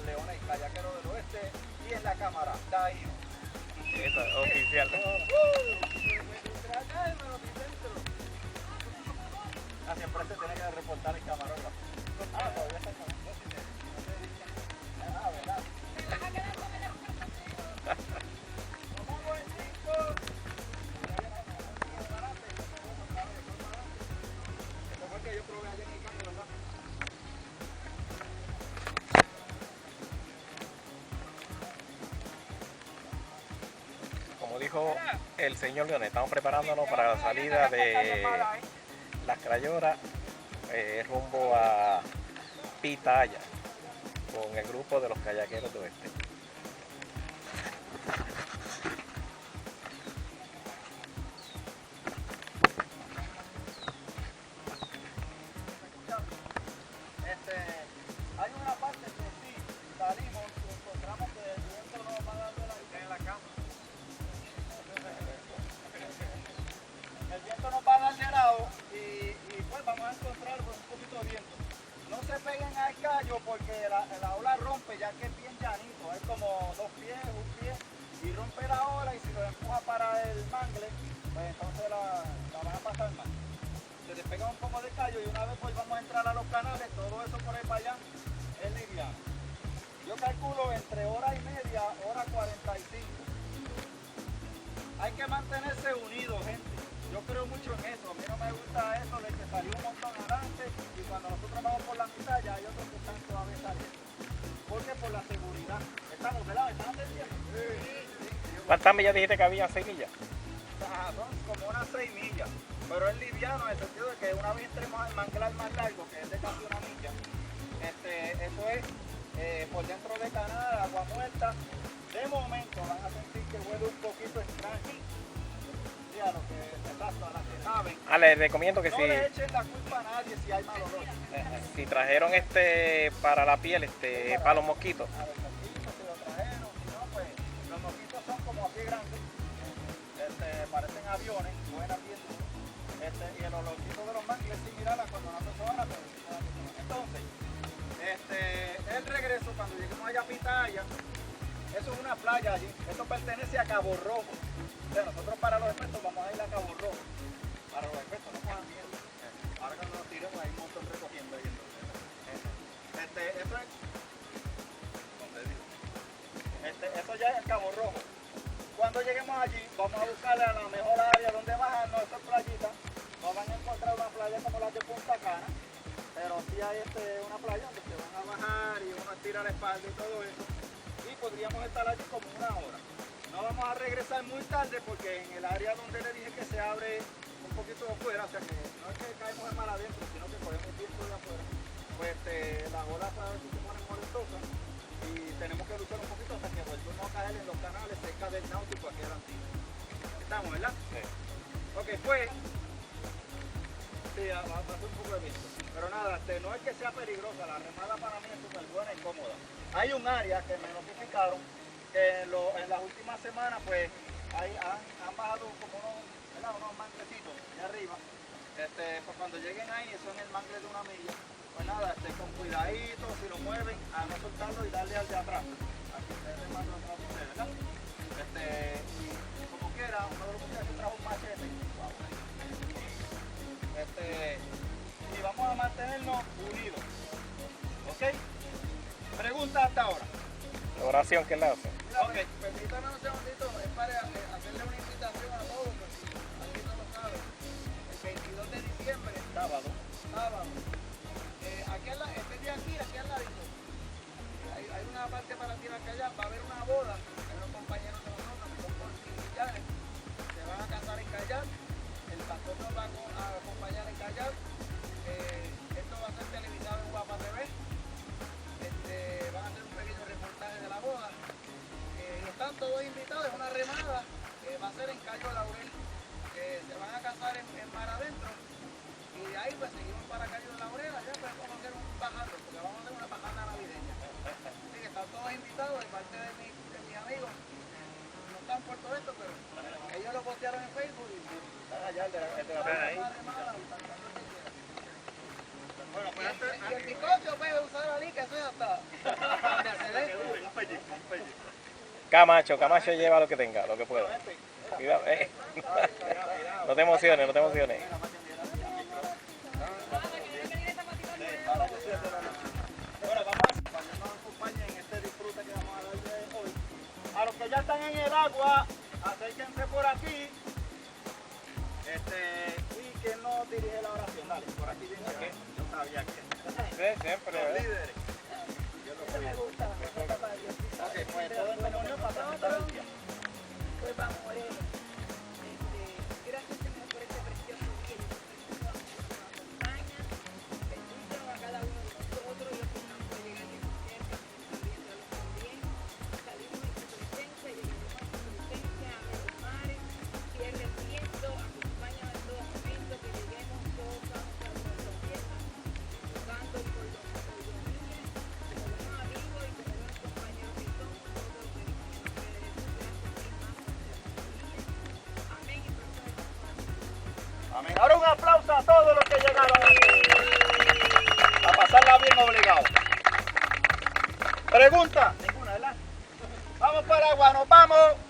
Leones Kayakeros del Oeste y en la cámara, Daío. Eso, oficial. Siempre se tiene que reportar el camarógrafo. Todavía está el camarógrafo. ¿Verdad? Como dijo el señor León, estamos preparándonos para la salida de Las Crayoras rumbo a Pitaya con el grupo de los Kayakeros del Oeste. Hay una parte que sí, salimos y encontramos que el viento nos va dando en la cama. El viento nos va a dar de lado y pues vamos a encontrar un poquito de viento. No se peguen al callo porque la ola rompe, ya que es bien llanito, es como 2 pies, 1 pie, y rompe la ola y si lo empuja para el mangle, pues entonces la van a pasar mal. Se despega un poco de callo y una vez pues vamos a entrar a los canales, todo eso por ahí para allá es liviano. Yo calculo entre hora y media, hora 45. Hay que mantenerse unidos, gente. Yo creo mucho en eso. A mí no me gusta eso de que salió un montón adelante y cuando nosotros vamos por la mitad ya hay otros que están todavía saliendo. Porque por la seguridad. Estamos, ¿verdad? ¿Están entendiendo? Sí. ¿Cuántas millas dijiste que había? 6 millas. Son como unas 6 millas. Pero es liviano en el sentido de que una vez entremos al manglar más largo, que es de casi 1 milla, eso es por dentro de canal, agua muerta. De momento van a sentir que huele un poquito extraño. Sí, a los que, exacto, a las que saben. Les recomiendo que no le echen la culpa a nadie si hay mal olor. si trajeron para la piel, para los mosquitos. A los mosquitos si lo trajeron, si no, pues los mosquitos son como así grandes, parecen aviones, vuelan bien duros. Y el olorcito de los mangles similar a cuando una persona entonces, el regreso cuando lleguemos allá a Pitaya, eso es una playa allí, esto pertenece a Cabo Rojo. O sea, nosotros para los efectos vamos a ir a Cabo Rojo. Para los efectos, no cojan miedo. Ahora cuando nos tiremos hay un montón recogiendo ahí. Eso ya es Cabo Rojo. Cuando lleguemos allí, vamos a buscar a la mejor área donde bajarnos, esas playitas. No van a encontrar una playa como la de Punta Cana, pero sí hay una playa donde se van a bajar y uno estira la espalda y todo eso. Y podríamos estar allí como 1 hora. No vamos a regresar muy tarde porque en el área donde le dije que se abre un poquito de afuera, o sea que no es que caemos en mar adentro, sino que cogemos viento de afuera, pues las olas a veces se ponen molestosas y tenemos que luchar un poquito hasta que volvamos a caer en los canales cerca del náutico aquí antiguo. Estamos, ¿verdad? Sí. Ok, pues, sí, va a ser un poco de viento. Pero nada, no es que sea peligrosa, la remada para mí es súper buena y cómoda. Hay un área que me notificaron que en las últimas semanas pues han bajado como unos manglecitos de arriba. Pues cuando lleguen ahí, eso en el mangle de 1 milla, pues nada, con cuidadito, si lo mueven, a no soltarlo y darle al de atrás. Aquí ustedes remando atrás de ustedes, ¿verdad? Y como quiera, uno de los muchachos trajo un machete. Y vamos a mantenernos unidos. ¿Ok? Pregunta hasta ahora. La oración que la hace. Ok, permítame un segundito, es para hacerle una invitación a todos, porque aquí no lo saben. El 22 de diciembre, sábado, este día aquí al ladito, hay una parte para tirar kayak, va a haber una boda, hay unos compañeros de nosotros que son porcinillanes, se van a casar en kayak, el pastor nos va a acompañar en kayak, esto va a ser televisado en Guapa TV, van a hacer un pequeño reportaje de la boda. Están todos invitados, es una remada, va a ser en Cayo Laurel, se van a casar en mar adentro y de ahí pues seguimos para Cayo Laurel, allá pues vamos a hacer un bajando, porque vamos a hacer una bajada navideña. Así que están todos invitados de parte de mis amigos, no están por todo esto, pero ellos lo postearon en Facebook y están allá el de la remada. Bueno, pues antes, y el picocho puede usar la lica, eso es hasta antecedente. Camacho lleva lo que tenga, lo que pueda. Cuidado, No te emociones, no te emociones. Bueno, vamos a que nos acompañen en este disfrute que vamos a darle hoy. A los que ya están en el agua, acérquense por aquí. Y que nos dirige la oración. Dale, por aquí viene que yo sabía que. Sí, siempre. Los líderes. Me gusta, Ok, pues todo el comunión para presentar el día. pues vamos a orar. Gracias Señor por este precioso día. Nos acompaña. Bendiga a cada uno de nosotros y los que estamos por llegar de cerca, viéndolos también. Salimos en tu presencia, llegamos a tu presencia, abre los mares, cierre el viento, acompáñanos en todo momento, que lleguemos todos sanos a nuestros pies, jugando por los niños, por los más amigos y por los compañeros que somos, todos los que vivimos en nombre de Jesús. Amén y por favor. Amén. Ahora un aplauso a todos los que llegaron aquí. A pasarla bien obligado. Pregunta. Ninguna, ¿verdad? Vamos para agua, nos vamos.